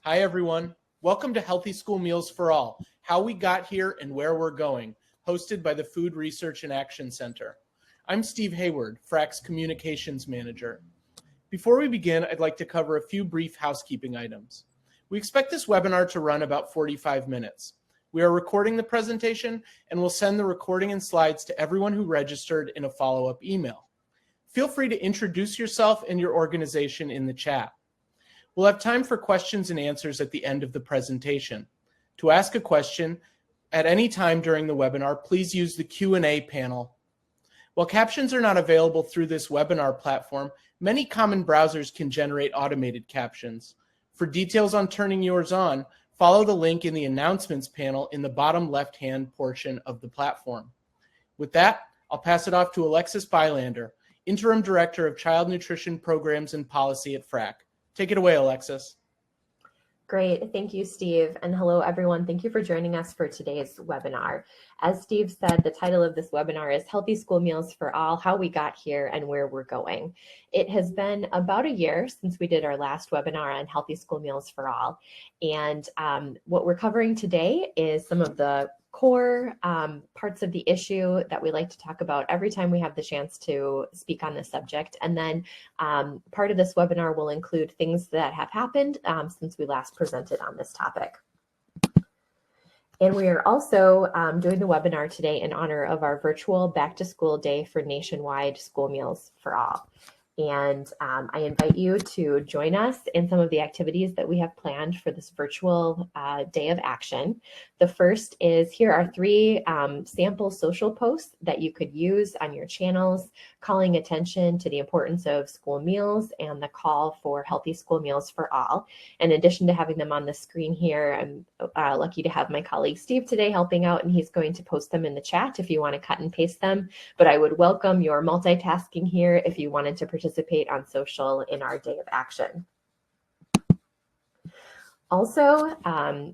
Hi, everyone. Welcome to Healthy School Meals for All, How We Got Here and Where We're Going, hosted by the Food Research and Action Center. I'm Steve Hayward, FRAC's Communications Manager. Before we begin, I'd like to cover a few brief housekeeping items. We expect this webinar to run about 45 minutes. We are recording the presentation and will send the recording and slides to everyone who registered in a follow-up email. Feel free to introduce yourself and your organization in the chat. We'll have time for questions and answers at the end of the presentation. To ask a question at any time during the webinar, please use the Q&A panel. While captions are not available through this webinar platform, many common browsers can generate automated captions. For details on turning yours on, follow the link in the announcements panel in the bottom left-hand portion of the platform. With that, I'll pass it off to Alexis Bylander, Interim Director of Child Nutrition Programs and Policy at FRAC. Take it away, Alexis. Great. Thank you, Steve. And hello, everyone. Thank you for joining us for today's webinar. As Steve said, the title of this webinar is Healthy School Meals for All, How We Got Here and Where We're Going. It has been about a year since we did our last webinar on Healthy School Meals for All. And what we're covering today is some of the core parts of the issue that we like to talk about every time we have the chance to speak on this subject. And then part of this webinar will include things that have happened since we last presented on this topic. And we are also doing the webinar today in honor of our virtual Back to School Day for nationwide school meals for all. And I invite you to join us in some of the activities that we have planned for this virtual day of action. The first is, here are 3 sample social posts that you could use on your channels, calling attention to the importance of school meals and the call for healthy school meals for all. In addition to having them on the screen here, I'm lucky to have my colleague Steve today helping out, and he's going to post them in the chat if you want to cut and paste them. But I would welcome your multitasking here if you wanted to participate on social in our day of action. Also,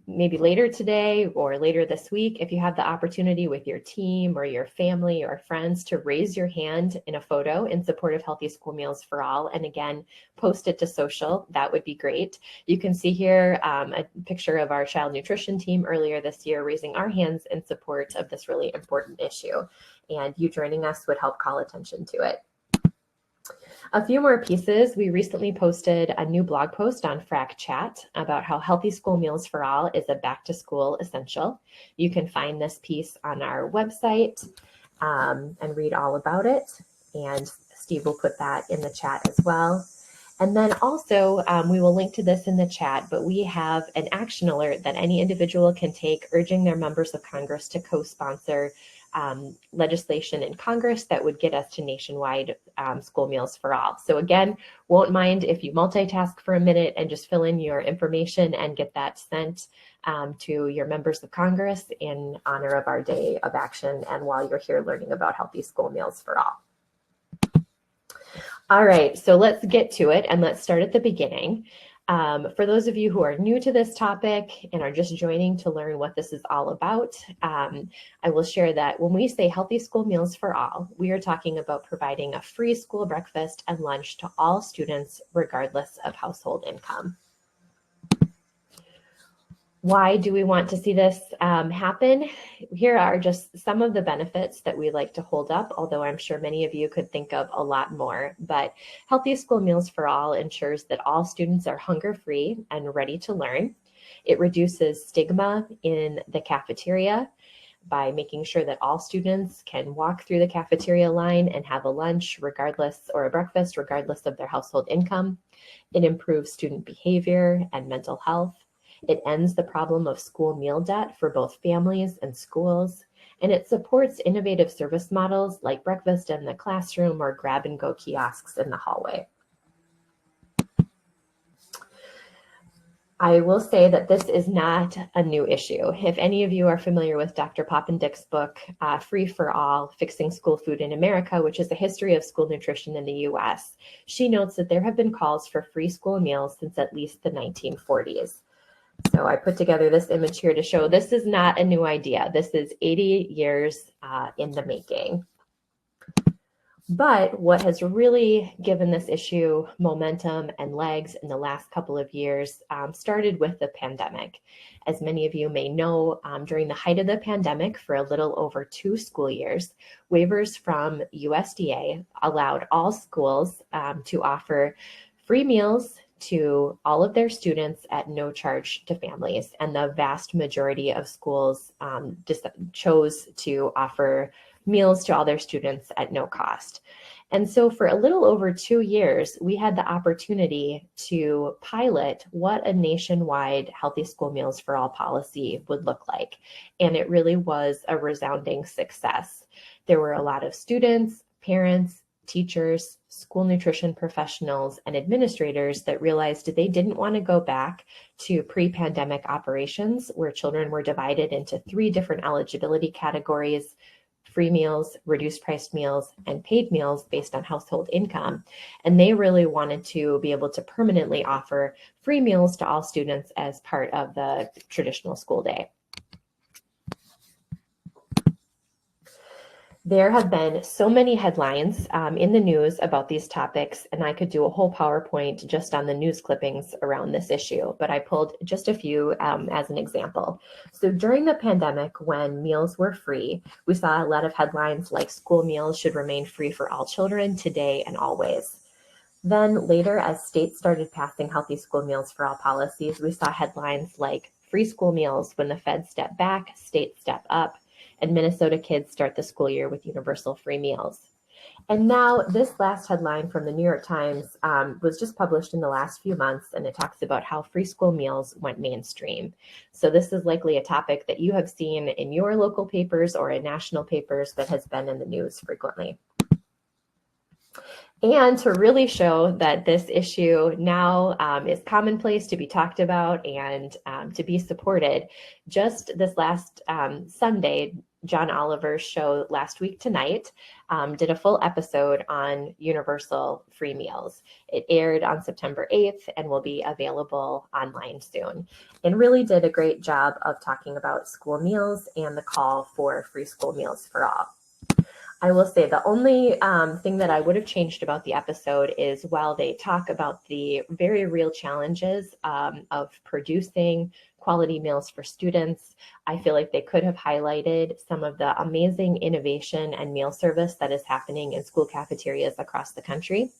maybe later today or later this week, if you have the opportunity with your team or your family or friends to raise your hand in a photo in support of Healthy School Meals for All, and again, post it to social, that would be great. You can see here a picture of our child nutrition team earlier this year raising our hands in support of this really important issue. And you joining us would help call attention to it. A few more pieces. We recently posted a new blog post on FRAC Chat about how Healthy School Meals for All is a back to school essential. You can find this piece on our website and read all about it. And Steve will put that in the chat as well. And then also, we will link to this in the chat, but we have an action alert that any individual can take urging their members of Congress to co-sponsor legislation in Congress that would get us to nationwide school meals for all. So again, won't mind if you multitask for a minute and just fill in your information and get that sent to your members of Congress in honor of our day of action and while you're here learning about healthy school meals for all. All right, so let's get to it and let's start at the beginning. For those of you who are new to this topic and are just joining to learn what this is all about, I will share that when we say healthy school meals for all, we are talking about providing a free school breakfast and lunch to all students, regardless of household income. Why do we want to see this happen? Here are just some of the benefits that we like to hold up, although I'm sure many of you could think of a lot more. But Healthy School Meals for All ensures that all students are hunger-free and ready to learn. It reduces stigma in the cafeteria by making sure that all students can walk through the cafeteria line and have a lunch regardless, or a breakfast regardless of their household income. It improves student behavior and mental health. It ends the problem of school meal debt for both families and schools, and it supports innovative service models like breakfast in the classroom or grab-and-go kiosks in the hallway. I will say that this is not a new issue. If any of you are familiar with Dr. Poppendieck's book, Free for All, Fixing School Food in America, which is a history of school nutrition in the US, she notes that there have been calls for free school meals since at least the 1940s. So I put together this image here to show this is not a new idea. This is 80 years in the making. But what has really given this issue momentum and legs in the last couple of years started with the pandemic. As many of you may know, during the height of the pandemic, for a little over 2 school years, waivers from USDA allowed all schools to offer free meals to all of their students at no charge to families. And the vast majority of schools chose to offer meals to all their students at no cost. And so for a little over 2 years, we had the opportunity to pilot what a nationwide Healthy School Meals for All policy would look like. And it really was a resounding success. There were a lot of students, parents, teachers, school nutrition professionals, and administrators that realized they didn't want to go back to pre-pandemic operations where children were divided into 3 different eligibility categories: free meals, reduced priced meals, and paid meals based on household income. And they really wanted to be able to permanently offer free meals to all students as part of the traditional school day. There have been so many headlines in the news about these topics, and I could do a whole PowerPoint just on the news clippings around this issue, but I pulled just a few as an example. So during the pandemic, when meals were free, we saw a lot of headlines like "School meals should remain free for all children today and always." Then later, as states started passing Healthy School Meals for All policies, we saw headlines like "Free school meals when the feds step back, states step up," and Minnesota kids start the school year with universal free meals. And now this last headline from the New York Times was just published in the last few months, and it talks about how free school meals went mainstream. So this is likely a topic that you have seen in your local papers or in national papers that has been in the news frequently. And to really show that this issue now is commonplace to be talked about and to be supported, just this last Sunday, John Oliver's show Last Week Tonight did a full episode on universal free meals. It aired on September 8th and will be available online soon, and really did a great job of talking about school meals and the call for free school meals for all. I will say the only thing that I would have changed about the episode is while they talk about the very real challenges of producing quality meals for students, I feel like they could have highlighted some of the amazing innovation and meal service that is happening in school cafeterias across the country.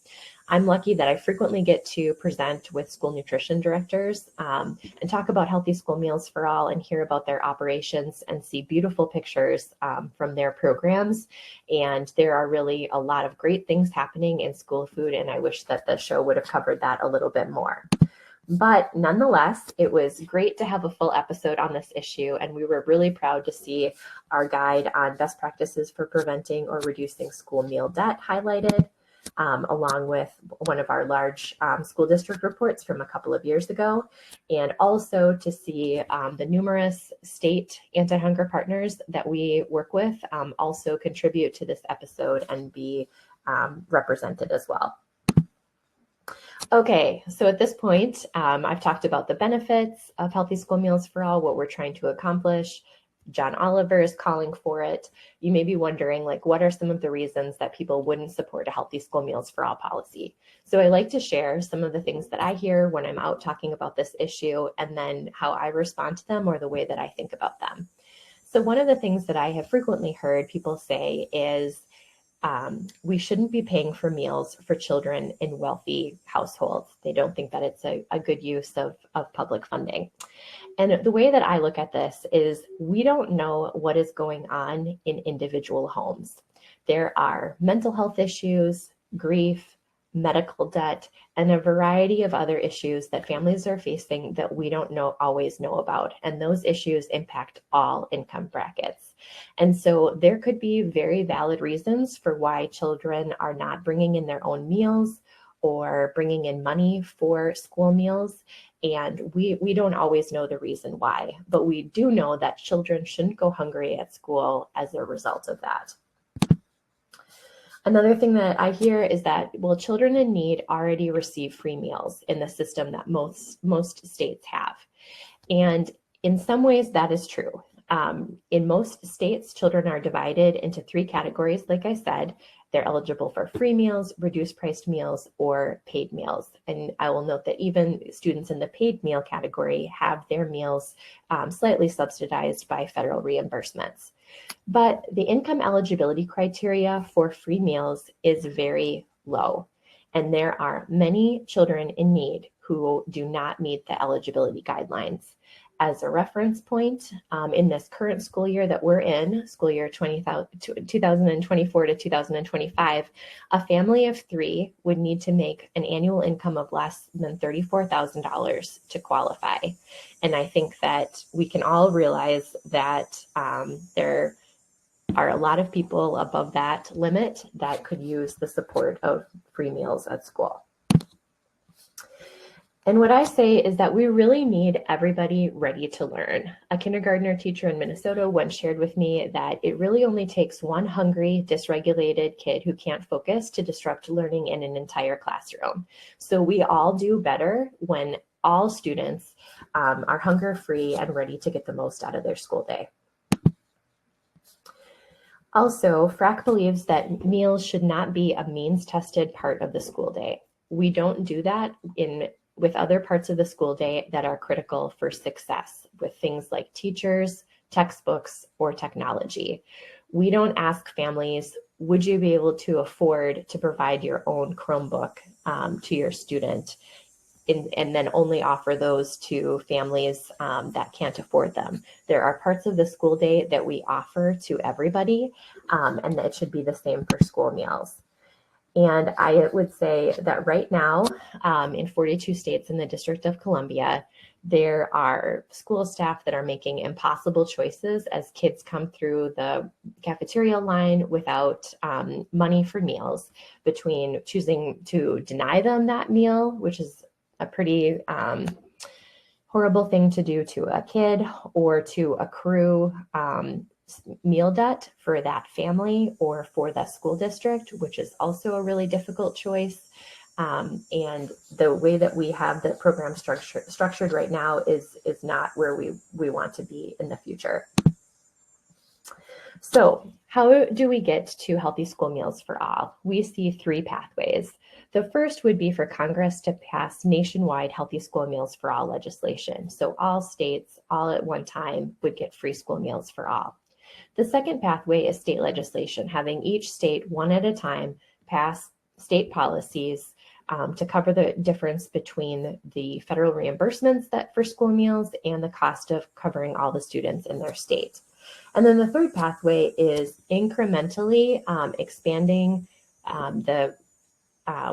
I'm lucky that I frequently get to present with school nutrition directors and talk about Healthy School Meals for All and hear about their operations and see beautiful pictures from their programs. And there are really a lot of great things happening in school food, and I wish that the show would have covered that a little bit more. But nonetheless, it was great to have a full episode on this issue, and we were really proud to see our guide on best practices for preventing or reducing school meal debt highlighted, along with one of our large school district reports from a couple of years ago, and also to see the numerous state anti-hunger partners that we work with also contribute to this episode and be represented as well. Okay, so at this point, I've talked about the benefits of Healthy School Meals for All, what we're trying to accomplish. John Oliver is calling for it. You may be wondering, like, what are some of the reasons that people wouldn't support a Healthy School Meals for All policy? So I like to share some of the things that I hear when I'm out talking about this issue, and then how I respond to them or the way that I think about them. So one of the things that I have frequently heard people say is, we shouldn't be paying for meals for children in wealthy households. They don't think that it's a good use of public funding. And the way that I look at this is we don't know what is going on in individual homes. There are mental health issues, grief, medical debt, and a variety of other issues that families are facing that we don't always know about. And those issues impact all income brackets. And so there could be very valid reasons for why children are not bringing in their own meals or bringing in money for school meals. And we don't always know the reason why, but we do know that children shouldn't go hungry at school as a result of that. Another thing that I hear is that, well, children in need already receive free meals in the system that most states have. And in some ways that is true. In most states, children are divided into 3 categories, like I said, They're eligible for free meals, reduced priced meals, or paid meals. And I will note that even students in the paid meal category have their meals slightly subsidized by federal reimbursements. But the income eligibility criteria for free meals is very low. And there are many children in need who do not meet the eligibility guidelines. As a reference point, in this current school year that we're in, school year 2024 to 2025, a family of 3 would need to make an annual income of less than $34,000 to qualify. And I think that we can all realize that there are a lot of people above that limit that could use the support of free meals at school. And what I say is that we really need everybody ready to learn. A kindergartner teacher in Minnesota once shared with me that it really only takes one hungry, dysregulated kid who can't focus to disrupt learning in an entire classroom. So we all do better when all students are hunger-free and ready to get the most out of their school day. Also, FRAC believes that meals should not be a means-tested part of the school day. We don't do that with other parts of the school day that are critical for success, with things like teachers, textbooks, or technology. We don't ask families, would you be able to afford to provide your own Chromebook to your student, and then only offer those to families that can't afford them. There are parts of the school day that we offer to everybody, and it should be the same for school meals. And I would say that right now, in 42 states in the District of Columbia, there are school staff that are making impossible choices as kids come through the cafeteria line without money for meals, between choosing to deny them that meal, which is a pretty horrible thing to do to a kid, or to accrue meal debt for that family or for the school district, which is also a really difficult choice. And the way that we have the program structured right now is not where we want to be in the future. So how do we get to healthy school meals for all? We see 3 pathways. The first would be for Congress to pass nationwide healthy school meals for all legislation. So all states, all at one time, would get free school meals for all. The second pathway is state legislation, having each state one at a time pass state policies to cover the difference between the federal reimbursements that for school meals and the cost of covering all the students in their state. And then the third pathway is incrementally expanding the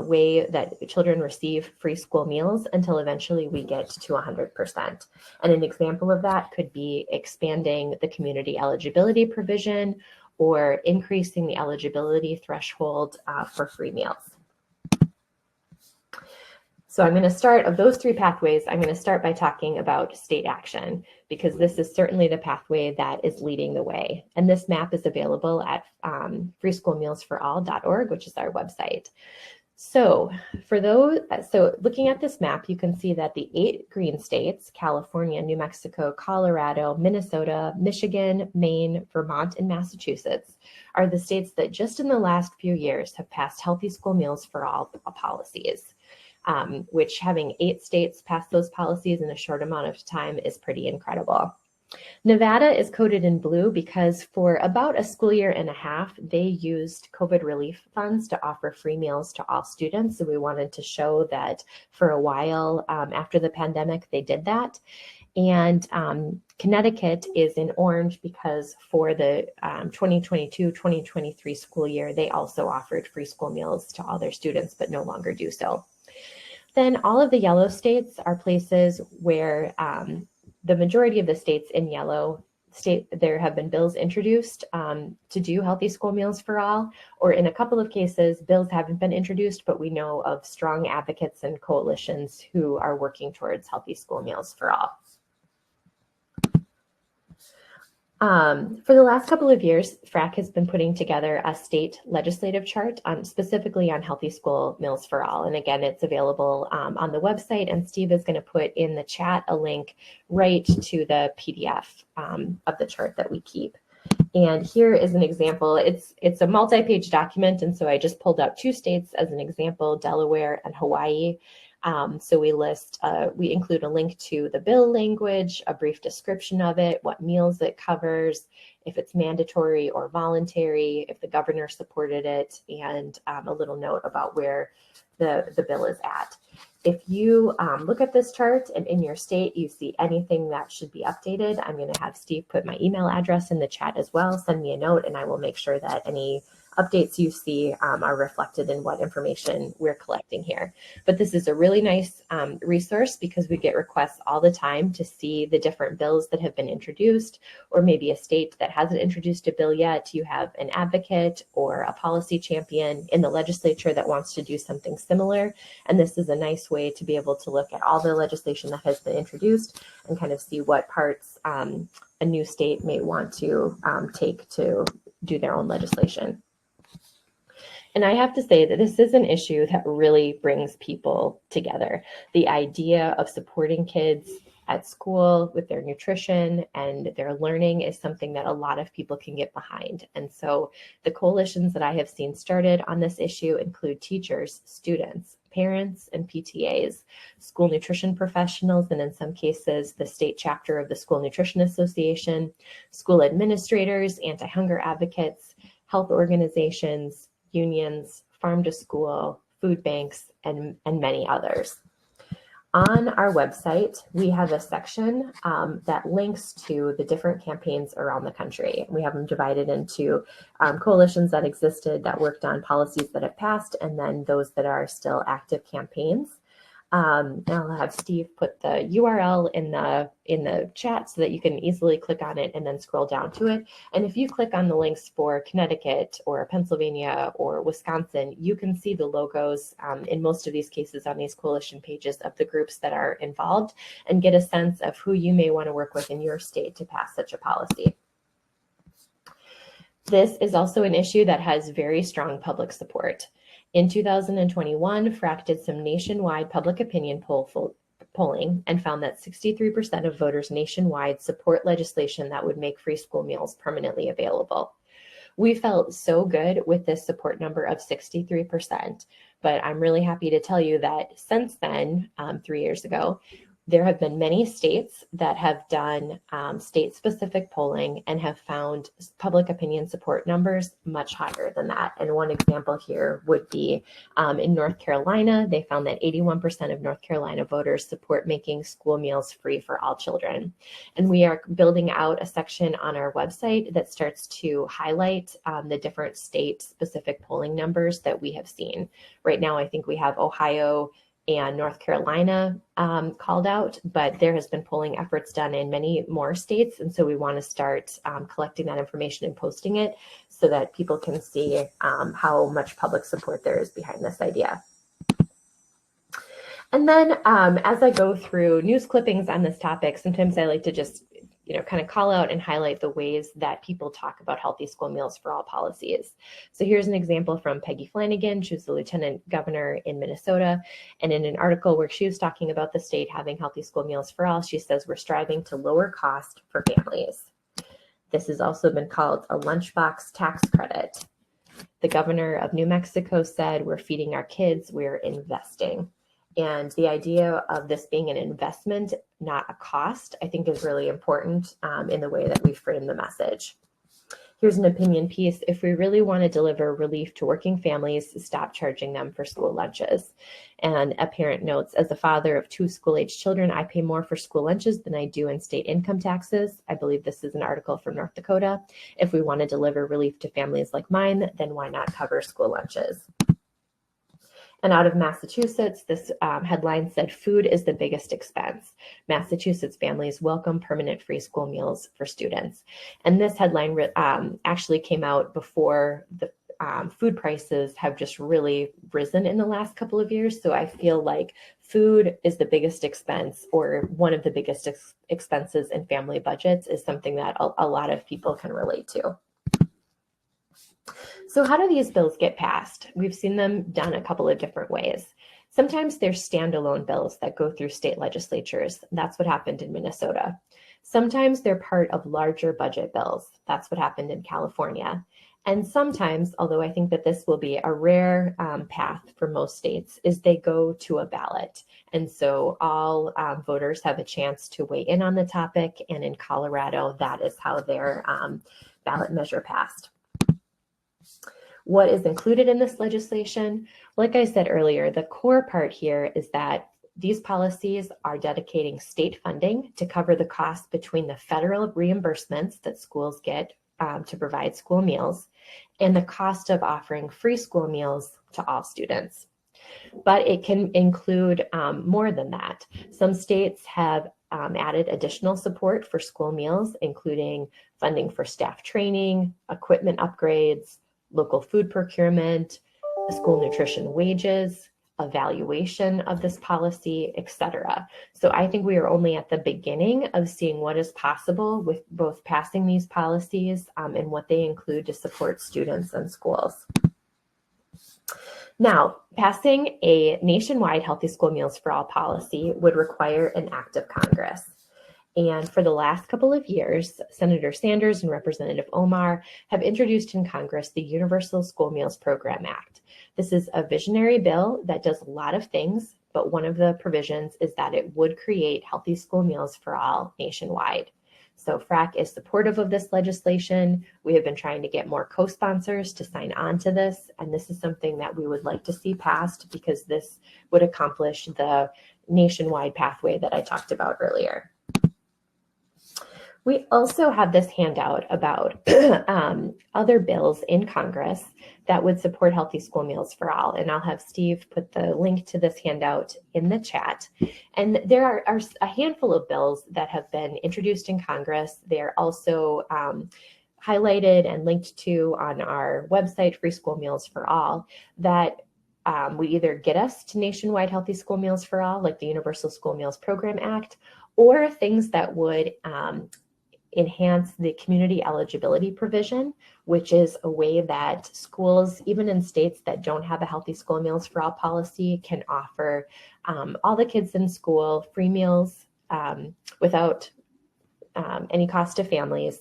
way that children receive free school meals until eventually we get to 100%. And an example of that could be expanding the community eligibility provision or increasing the eligibility threshold for free meals. So I'm going to start, of those 3 pathways, I'm going to start by talking about state action, because this is certainly the pathway that is leading the way. And this map is available at freeschoolmealsforall.org, which is our website. So looking at this map, you can see that the 8 green states, California, New Mexico, Colorado, Minnesota, Michigan, Maine, Vermont, and Massachusetts, are the states that just in the last few years have passed healthy school meals for all policies. Which, having 8 states pass those policies in a short amount of time is pretty incredible. Nevada is coded in blue because for about a school year and a half, they used COVID relief funds to offer free meals to all students. So we wanted to show that for a while after the pandemic, they did that. And Connecticut is in orange because for the 2022-2023 school year, they also offered free school meals to all their students, but no longer do so. Then all of the yellow states are places where the majority of the states in yellow state there have been bills introduced to do healthy school meals for all, or in a couple of cases, bills haven't been introduced, but we know of strong advocates and coalitions who are working towards healthy school meals for all. For the last couple of years, FRAC has been putting together a state legislative chart specifically on healthy school meals for all. And again, it's available on the website, and Steve is going to put in the chat a link right to the PDF of the chart that we keep. And here is an example. It's a multi-page document, and so I just pulled out 2 states as an example, Delaware and Hawaii. So we include a link to the bill language, a brief description of it, what meals it covers, if it's mandatory or voluntary, if the governor supported it, and a little note about where the bill is at. If you look at this chart and in your state you see anything that should be updated, I'm going to have Steve put my email address in the chat as well. Send me a note and I will make sure that any updates you see are reflected in what information we're collecting here. But this is a really nice resource because we get requests all the time to see the different bills that have been introduced, or maybe a state that hasn't introduced a bill yet. You have an advocate or a policy champion in the legislature that wants to do something similar. And this is a nice way to be able to look at all the legislation that has been introduced and kind of see what parts a new state may want to take to do their own legislation. And I have to say that this is an issue that really brings people together. The idea of supporting kids at school with their nutrition and their learning is something that a lot of people can get behind. And so the coalitions that I have seen started on this issue include teachers, students, parents, and PTAs, school nutrition professionals, and in some cases, the state chapter of the School Nutrition Association, school administrators, anti-hunger advocates, health organizations, unions, farm to school, food banks, and many others. On our website, we have a section that links to the different campaigns around the country. We have them divided into coalitions that existed that worked on policies that have passed, and then those that are still active campaigns. And I'll have Steve put the URL in the chat so that you can easily click on it and then scroll down to it. And if you click on the links for Connecticut or Pennsylvania or Wisconsin, you can see the logos in most of these cases on these coalition pages of the groups that are involved and get a sense of who you may want to work with in your state to pass such a policy. This is also an issue that has very strong public support. In 2021, FRAC did some nationwide public opinion polling and found that 63% of voters nationwide support legislation that would make free school meals permanently available. We felt so good with this support number of 63%, but I'm really happy to tell you that since then, 3 years ago, there have been many states that have done state-specific polling and have found public opinion support numbers much higher than that. And one example here would be in North Carolina. They found that 81% of North Carolina voters support making school meals free for all children. And we are building out a section on our website that starts to highlight the different state-specific polling numbers that we have seen. Right now, I think we have Ohio and North Carolina called out, but there has been polling efforts done in many more states. And so we want to start collecting that information and posting it so that people can see how much public support there is behind this idea. And then as I go through news clippings on this topic, sometimes I like to just kind of call out and highlight the ways that people talk about healthy school meals for all policies. So here's an example from Peggy Flanagan. She was the lieutenant governor in Minnesota. And in an article where she was talking about the state having healthy school meals for all, she says, "We're striving to lower cost for families." This has also been called a lunchbox tax credit. The governor of New Mexico said, "We're feeding our kids, we're investing." And the idea of this being an investment, not a cost, I think is really important in the way that we frame the message. Here's an opinion piece. If we really want to deliver relief to working families, stop charging them for school lunches. And a parent notes, "As a father of 2 school-age children, I pay more for school lunches than I do in state income taxes." I believe this is an article from North Dakota. "If we want to deliver relief to families like mine, then why not cover school lunches?" And out of Massachusetts, this headline said, "Food is the biggest expense. Massachusetts families welcome permanent free school meals for students." And this headline actually came out before the food prices have just really risen in the last couple of years. So I feel like food is the biggest expense, or one of the biggest expenses in family budgets, is something that a lot of people can relate to. So how do these bills get passed? We've seen them done a couple of different ways. Sometimes there's standalone bills that go through state legislatures. That's what happened in Minnesota. Sometimes they're part of larger budget bills. That's what happened in California. And sometimes, although I think that this will be a rare path for most states, is they go to a ballot. And so all voters have a chance to weigh in on the topic. And in Colorado, that is how their ballot measure passed. What is included in this legislation? Like I said earlier, the core part here is that these policies are dedicating state funding to cover the cost between the federal reimbursements that schools get to provide school meals and the cost of offering free school meals to all students. But it can include more than that. Some states have added additional support for school meals, including funding for staff training, equipment upgrades, local food procurement, school nutrition wages, evaluation of this policy, etc. So I think we are only at the beginning of seeing what is possible with both passing these policies and what they include to support students and schools. Now, passing a nationwide Healthy School Meals for All policy would require an act of Congress. And for the last couple of years, Senator Sanders and Representative Omar have introduced in Congress the Universal School Meals Program Act. This is a visionary bill that does a lot of things, but one of the provisions is that it would create healthy school meals for all nationwide. So FRAC is supportive of this legislation. We have been trying to get more co-sponsors to sign on to this, and this is something that we would like to see passed because this would accomplish the nationwide pathway that I talked about earlier. We also have this handout about other bills in Congress that would support healthy school meals for all. And I'll have Steve put the link to this handout in the chat. And there are a handful of bills that have been introduced in Congress. They're also highlighted and linked to on our website, Free School Meals for All, that would either get us to nationwide healthy school meals for all, like the Universal School Meals Program Act, or things that would enhance the community eligibility provision, which is a way that schools, even in states that don't have a healthy school meals for all policy, can offer all the kids in school free meals without any cost to families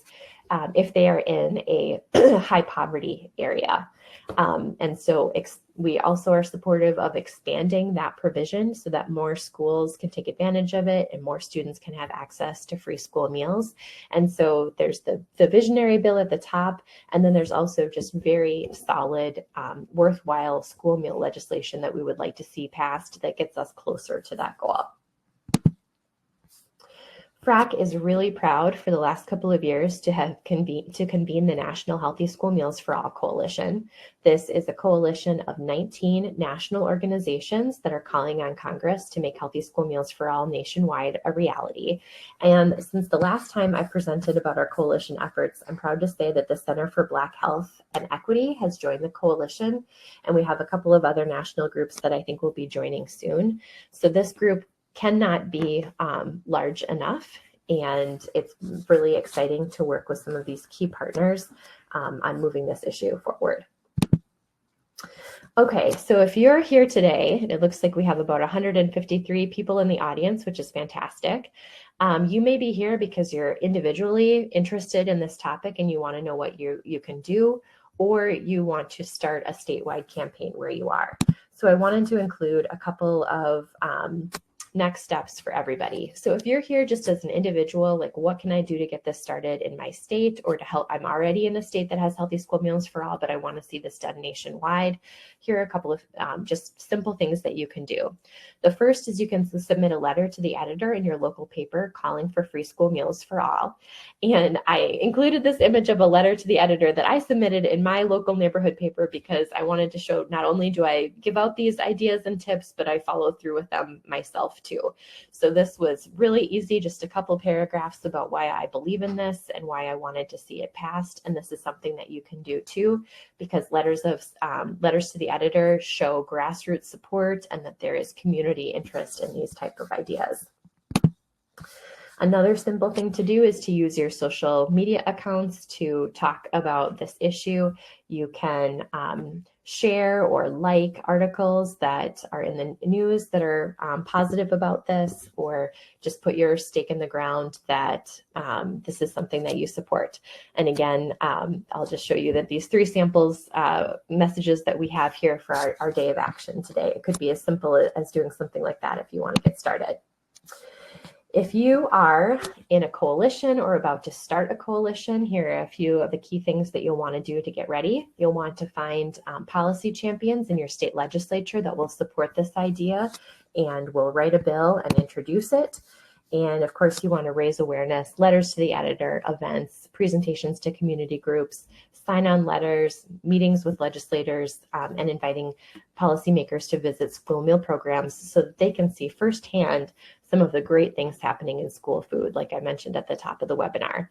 if they are in a high poverty area. And so we also are supportive of expanding that provision so that more schools can take advantage of it and more students can have access to free school meals. And so there's the visionary bill at the top, and then there's also just very solid, worthwhile school meal legislation that we would like to see passed that gets us closer to that goal. FRAC is really proud for the last couple of years to have convened the National Healthy School Meals for All Coalition. This is a coalition of 19 national organizations that are calling on Congress to make healthy school meals for all nationwide a reality. And since the last time I presented about our coalition efforts, I'm proud to say that the Center for Black Health and Equity has joined the coalition, and we have a couple of other national groups that I think will be joining soon. So this group cannot be large enough. And it's really exciting to work with some of these key partners on moving this issue forward. Okay, so if you're here today, it looks like we have about 153 people in the audience, which is fantastic. You may be here because you're individually interested in this topic and you want to know what you can do, or you want to start a statewide campaign where you are. So I wanted to include a couple of next steps for everybody. So if you're here just as an individual, like what can I do to get this started in my state or to help? I'm already in a state that has healthy school meals for all, but I want to see this done nationwide. Here are a couple of just simple things that you can do. The first is you can submit a letter to the editor in your local paper calling for free school meals for all. And I included this image of a letter to the editor that I submitted in my local neighborhood paper because I wanted to show not only do I give out these ideas and tips, but I follow through with them myself too. So this was really easy, just a couple paragraphs about why I believe in this and why I wanted to see it passed. And this is something that you can do too, because letters to the editor show grassroots support and that there is community interest in these type of ideas. Another simple thing to do is to use your social media accounts to talk about this issue. You can share or like articles that are in the news that are positive about this, or just put your stake in the ground that this is something that you support. And again, I'll just show you that these 3 samples messages that we have here for our day of action today. It could be as simple as doing something like that if you want to get started. If you are in a coalition or about to start a coalition, here are a few of the key things that you'll want to do to get ready. You'll want to find policy champions in your state legislature that will support this idea and will write a bill and introduce it. And of course, you want to raise awareness, letters to the editor, events, presentations to community groups, sign-on letters, meetings with legislators, and inviting policymakers to visit school meal programs so that they can see firsthand some of the great things happening in school food, like I mentioned at the top of the webinar.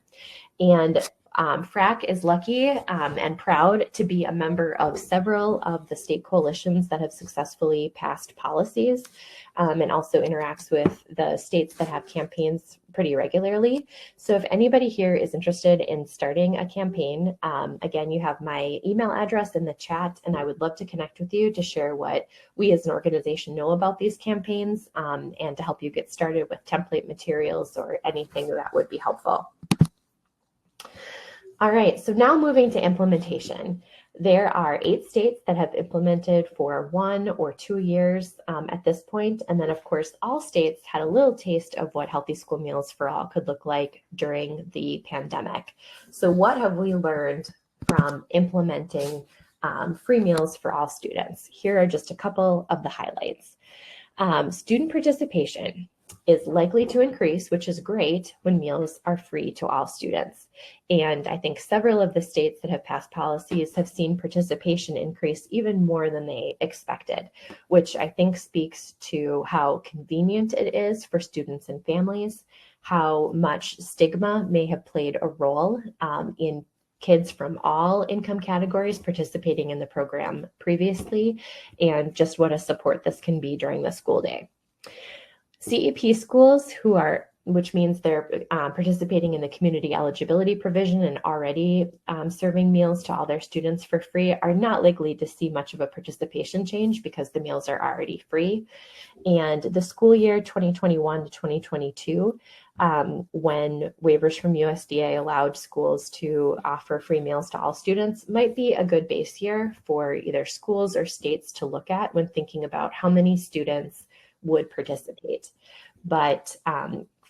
And FRAC is lucky and proud to be a member of several of the state coalitions that have successfully passed policies, and also interacts with the states that have campaigns pretty regularly. So if anybody here is interested in starting a campaign, again, you have my email address in the chat, and I would love to connect with you to share what we as an organization know about these campaigns, and to help you get started with template materials or anything that would be helpful. All right, so now moving to implementation. There are 8 states that have implemented for 1 or 2 years at this point. And then of course, all states had a little taste of what Healthy School Meals for All could look like during the pandemic. So what have we learned from implementing free meals for all students? Here are just a couple of the highlights. Student participation is likely to increase, which is great when meals are free to all students. And I think several of the states that have passed policies have seen participation increase even more than they expected, which I think speaks to how convenient it is for students and families, how much stigma may have played a role in kids from all income categories participating in the program previously, and just what a support this can be during the school day. CEP schools which means they're participating in the community eligibility provision and already serving meals to all their students for free, are not likely to see much of a participation change because the meals are already free. And the school year 2021 to 2022, when waivers from USDA allowed schools to offer free meals to all students, might be a good base year for either schools or states to look at when thinking about how many students would participate. But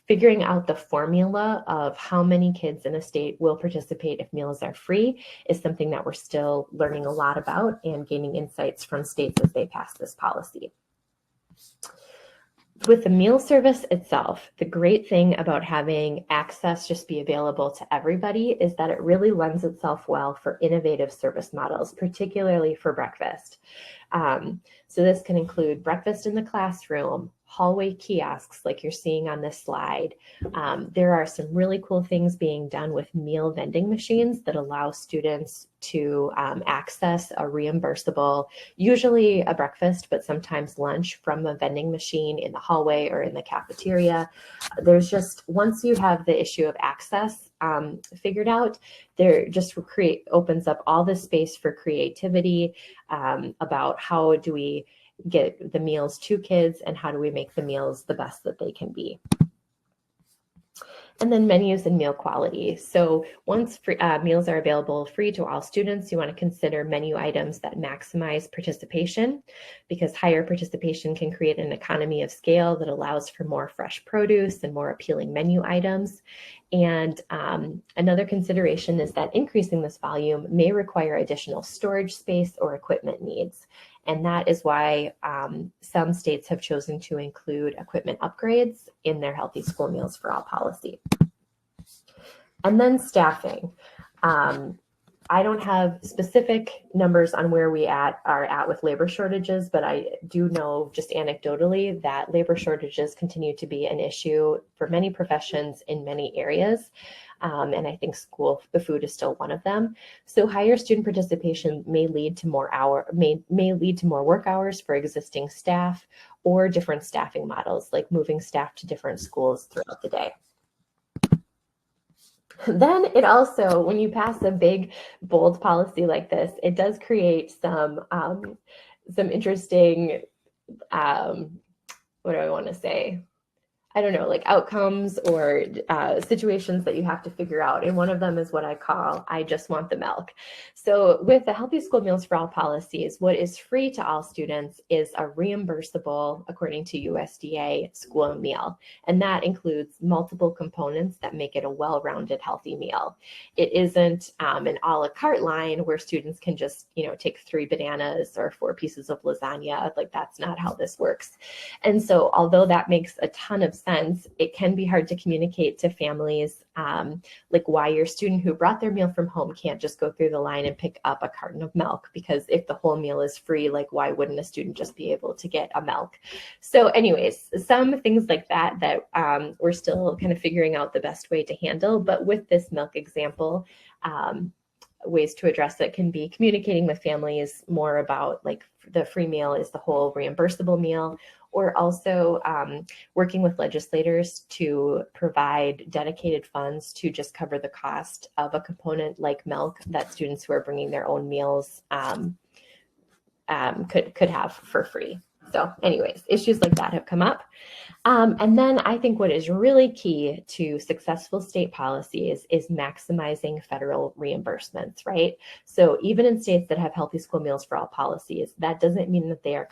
figuring out the formula of how many kids in a state will participate if meals are free is something that we're still learning a lot about and gaining insights from states as they pass this policy. With the meal service itself, the great thing about having access just be available to everybody is that it really lends itself well for innovative service models, particularly for breakfast. So this can include breakfast in the classroom, hallway kiosks like you're seeing on this slide. There are some really cool things being done with meal vending machines that allow students to access a reimbursable, usually a breakfast, but sometimes lunch from a vending machine in the hallway or in the cafeteria. There's just, once you have the issue of access figured out, there just opens up all this space for creativity about how do we get the meals to kids and how do we make the meals the best that they can be. And then menus and meal quality. So once meals are available free to all students, you want to consider menu items that maximize participation, because higher participation can create an economy of scale that allows for more fresh produce and more appealing menu items. And another consideration is that increasing this volume may require additional storage space or equipment needs. And that is why some states have chosen to include equipment upgrades in their Healthy School Meals for All policy. And then staffing. I don't have specific numbers on where we are at with labor shortages, but I do know just anecdotally that labor shortages continue to be an issue for many professions in many areas. And I think the food is still one of them. So higher student participation may lead to more work hours for existing staff, or different staffing models, like moving staff to different schools throughout the day. Then it also, when you pass a big, bold policy like this, it does create some interesting, what do I want to say? I don't know, like outcomes or situations that you have to figure out. And one of them is what I call, I just want the milk. So with the Healthy School Meals for All policies, what is free to all students is a reimbursable, according to USDA, school meal. And that includes multiple components that make it a well-rounded, healthy meal. It isn't an a la carte line where students can just, take 3 bananas or 4 pieces of lasagna. Like, that's not how this works. And so although that makes a ton of sense, it can be hard to communicate to families like why your student who brought their meal from home can't just go through the line and pick up a carton of milk, because if the whole meal is free, like why wouldn't a student just be able to get a milk? So anyways, some things like that we're still kind of figuring out the best way to handle. But with this milk example, ways to address it can be communicating with families more about like the free meal is the whole reimbursable meal, or also working with legislators to provide dedicated funds to just cover the cost of a component like milk that students who are bringing their own meals could have for free. So anyways, issues like that have come up. And then I think what is really key to successful state policies is maximizing federal reimbursements, right? So even in states that have Healthy School Meals for All policies, that doesn't mean that they are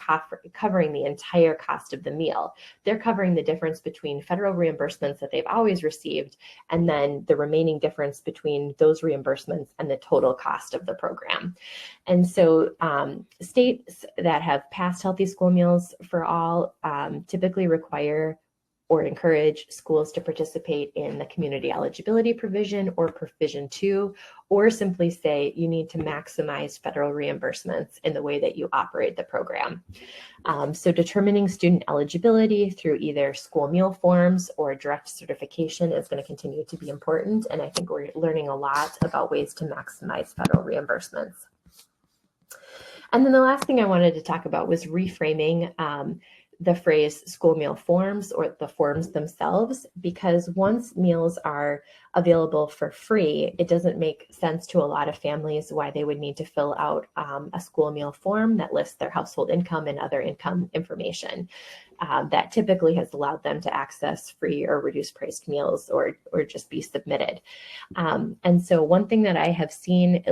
covering the entire cost of the meal. They're covering the difference between federal reimbursements that they've always received and then the remaining difference between those reimbursements and the total cost of the program. And so states that have passed Healthy School Meals for All typically require or encourage schools to participate in the community eligibility provision or provision 2, or simply say you need to maximize federal reimbursements in the way that you operate the program. So determining student eligibility through either school meal forms or direct certification is going to continue to be important. And I think we're learning a lot about ways to maximize federal reimbursements. And then the last thing I wanted to talk about was reframing the phrase school meal forms, or the forms themselves, because once meals are available for free, it doesn't make sense to a lot of families why they would need to fill out a school meal form that lists their household income and other income information. That typically has allowed them to access free or reduced priced meals or just be submitted. And so one thing that I have seen,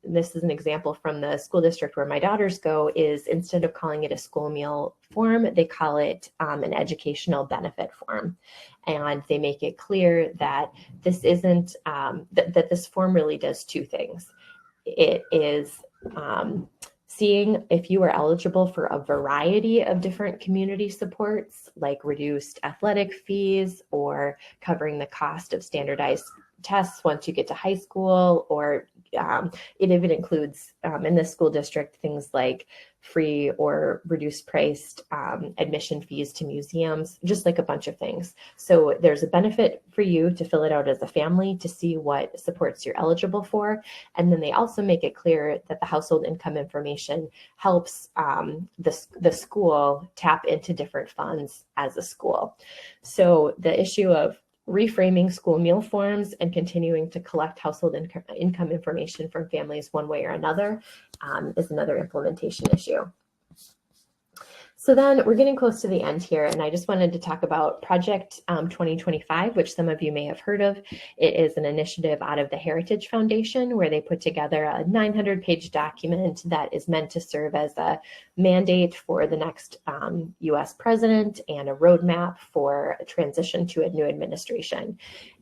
this is an example from the school district where my daughters go, is instead of calling it a school meal form, they call it an educational benefit form. And they make it clear that this isn't, that this form really does 2 things. It is seeing if you are eligible for a variety of different community supports, like reduced athletic fees or covering the cost of standardized tests once you get to high school, or it even includes in this school district things like free or reduced priced admission fees to museums, just like a bunch of things. So there's a benefit for you to fill it out as a family to see what supports you're eligible for. And then they also make it clear that the household income information helps the school tap into different funds as a school. So the issue of reframing school meal forms and continuing to collect household income information from families one way or another is another implementation issue. So then we're getting close to the end here, and I just wanted to talk about Project 2025, which some of you may have heard of. It is an initiative out of the Heritage Foundation where they put together a 900-page document that is meant to serve as a mandate for the next U.S. president and a roadmap for a transition to a new administration.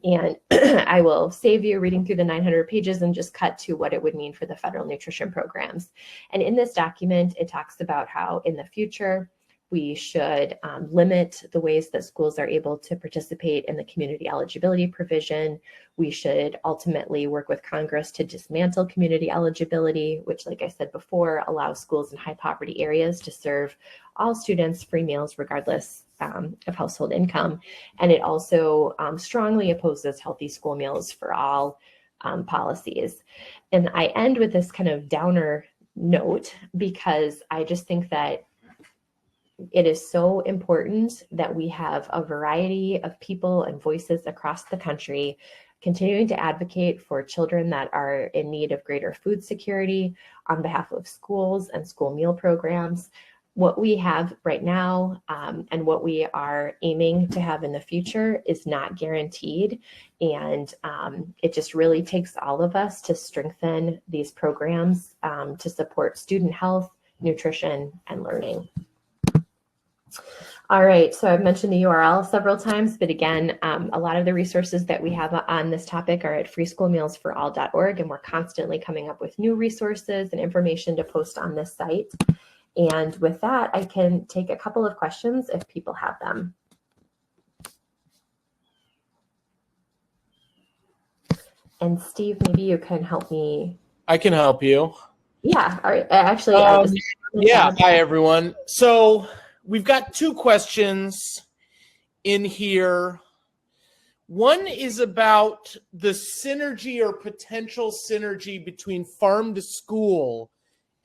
And I will save you reading through the 900 pages and just cut to what it would mean for the federal nutrition programs. And in this document, it talks about how in the future, we should limit the ways that schools are able to participate in the community eligibility provision. We should ultimately work with Congress to dismantle community eligibility, which, like I said before, allows schools in high poverty areas to serve all students free meals regardless of household income. And it also strongly opposes Healthy School Meals for All policies. And I end with this kind of downer note because I just think that it is so important that we have a variety of people and voices across the country continuing to advocate for children that are in need of greater food security on behalf of schools and school meal programs. What we have right now and what we are aiming to have in the future is not guaranteed. And it just really takes all of us to strengthen these programs to support student health, nutrition, and learning. All right, so I've mentioned the URL several times, but again, a lot of the resources that we have on this topic are at freeschoolmealsforall.org, and we're constantly coming up with new resources and information to post on this site. And with that, I can take a couple of questions if people have them. And Steve, maybe you can help me. I can help you. Yeah, all right. Actually, hi everyone. So we've got two questions in here. One is about the synergy or potential synergy between farm to school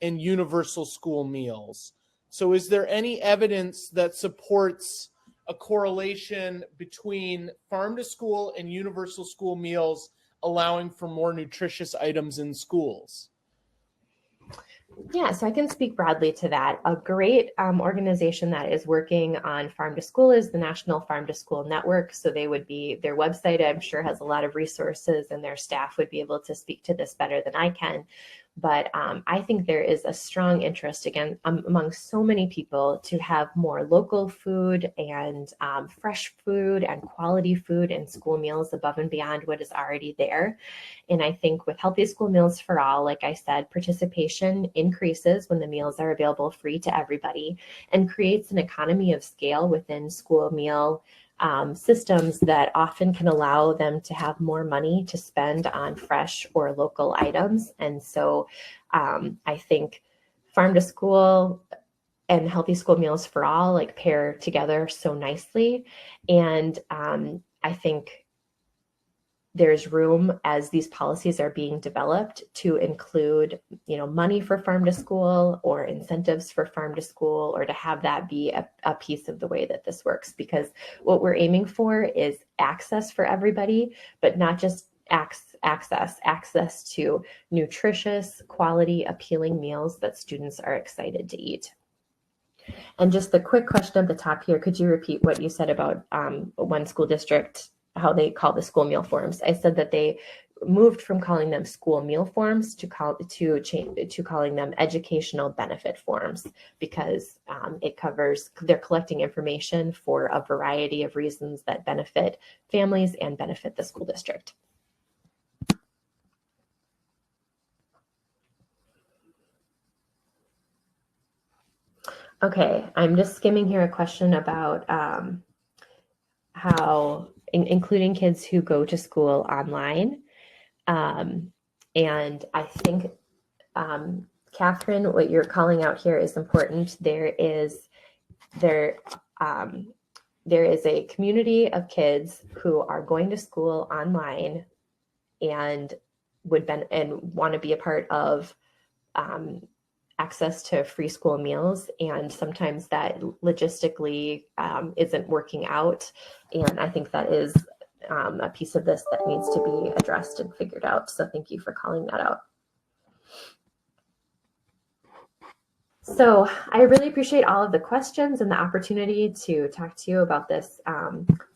and universal school meals. So is there any evidence that supports a correlation between farm to school and universal school meals allowing for more nutritious items in schools? Yeah, so I can speak broadly to that. A great organization that is working on farm to school is the National Farm to School Network. So they would be, their website I'm sure has a lot of resources, and their staff would be able to speak to this better than I can. But I think there is a strong interest, again, among so many people to have more local food and fresh food and quality food in school meals above and beyond what is already there. And I think with Healthy School Meals for All, like I said, participation increases when the meals are available free to everybody and creates an economy of scale within school meal systems that often can allow them to have more money to spend on fresh or local items. And so I think farm to school and Healthy School Meals for All like pair together so nicely. And I think there's room as these policies are being developed to include, money for farm to school or incentives for farm to school, or to have that be a piece of the way that this works. Because what we're aiming for is access for everybody, but not just access to nutritious, quality, appealing meals that students are excited to eat. And just the quick question at the top here, could you repeat what you said about one school district, how they call the school meal forms? I said that they moved from calling them school meal forms to calling them educational benefit forms, because it covers, they're collecting information for a variety of reasons that benefit families and benefit the school district. Okay, I'm just skimming here a question about how including kids who go to school online. And I think, Catherine, what you're calling out here is important. There is a community of kids who are going to school online and want to be a part of access to free school meals, and sometimes that logistically isn't working out. And I think that is a piece of this that needs to be addressed and figured out. So thank you for calling that out. So I really appreciate all of the questions and the opportunity to talk to you about this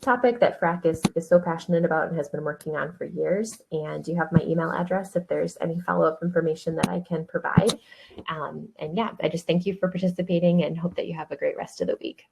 topic that FRAC is so passionate about and has been working on for years. And you have my email address if there's any follow-up information that I can provide. And yeah, I just thank you for participating and hope that you have a great rest of the week.